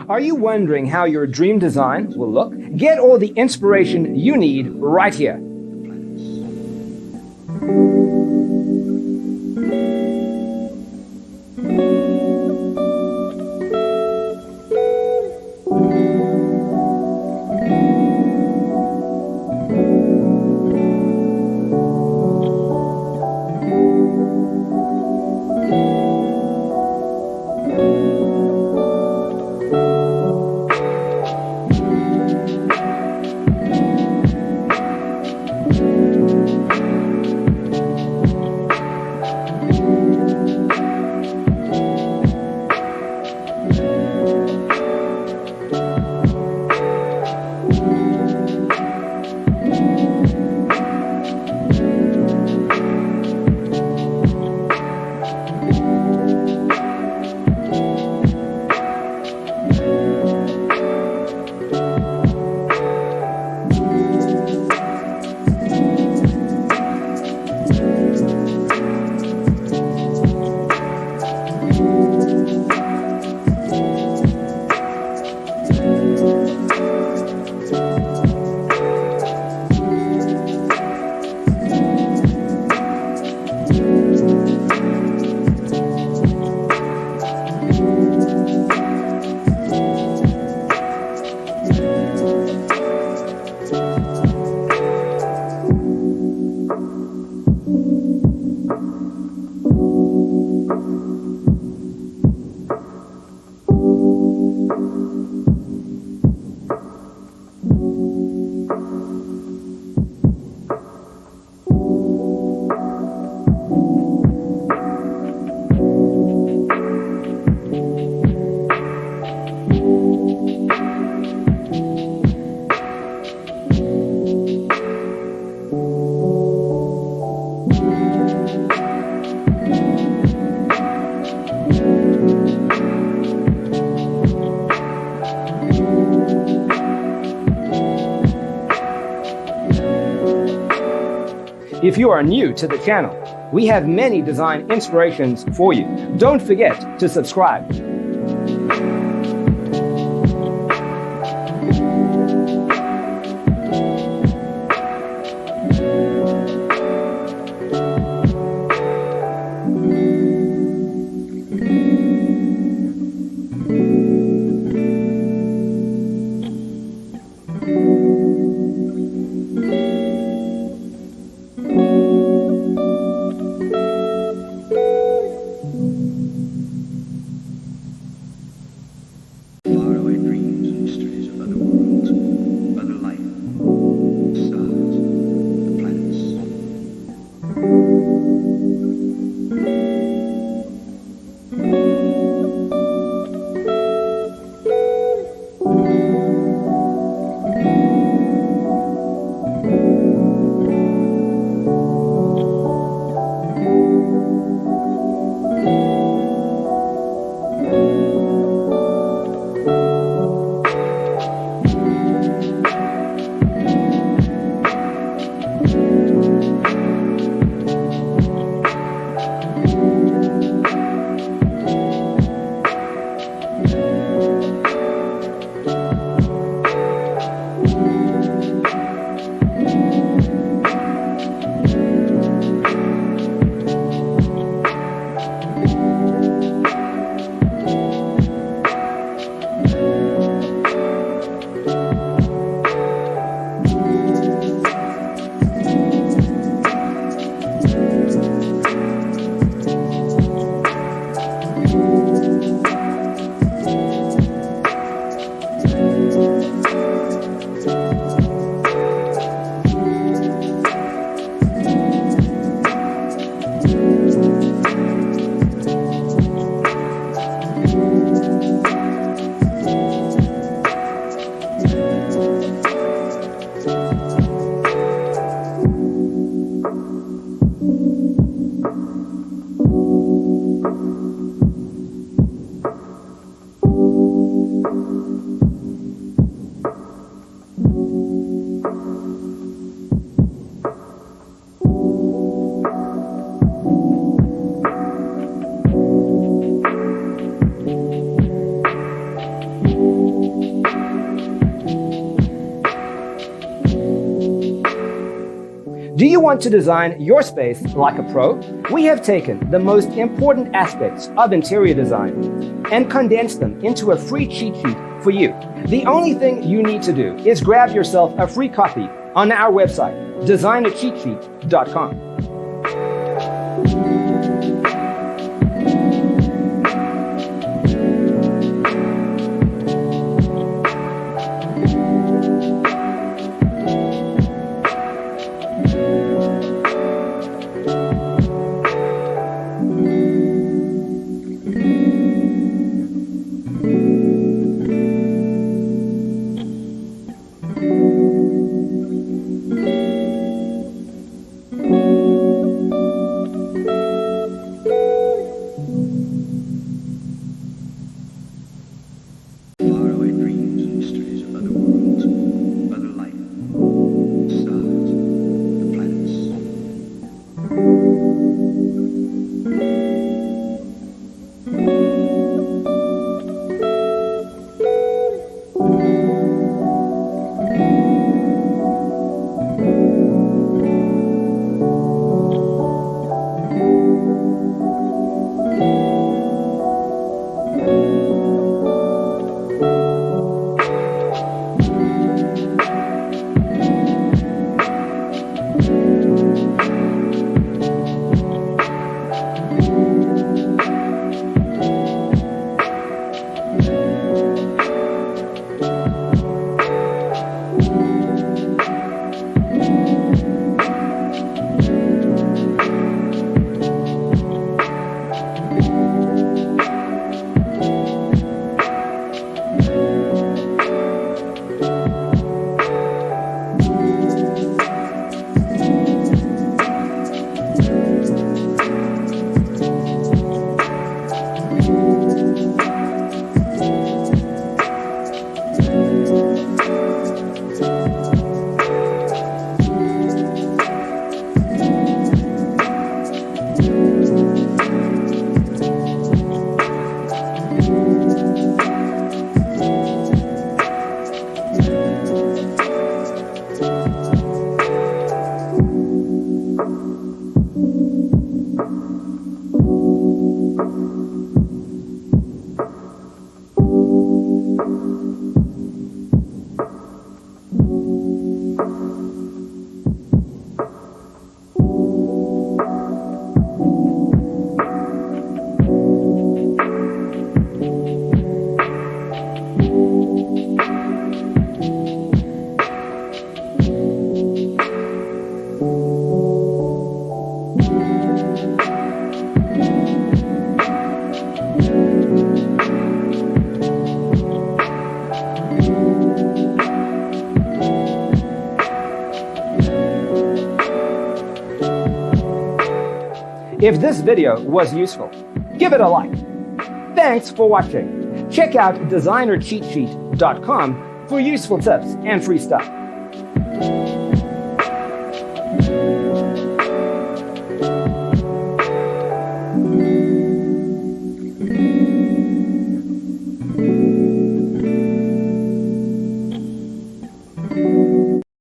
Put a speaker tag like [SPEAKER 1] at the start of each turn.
[SPEAKER 1] Are you wondering how your dream design will look? Get all the inspiration you need right here. If you are new to the channel, we have many design inspirations for you. Don't forget to subscribe. Do you want to design your space like a pro? We have taken the most important aspects of interior design and condensed them into a free cheat sheet for you. The only thing you need to do is grab yourself a free copy on our website, designercheatsheet.com. If this video was useful, give it a like. Thanks for watching. Check out designercheatsheet.com for useful tips and free stuff.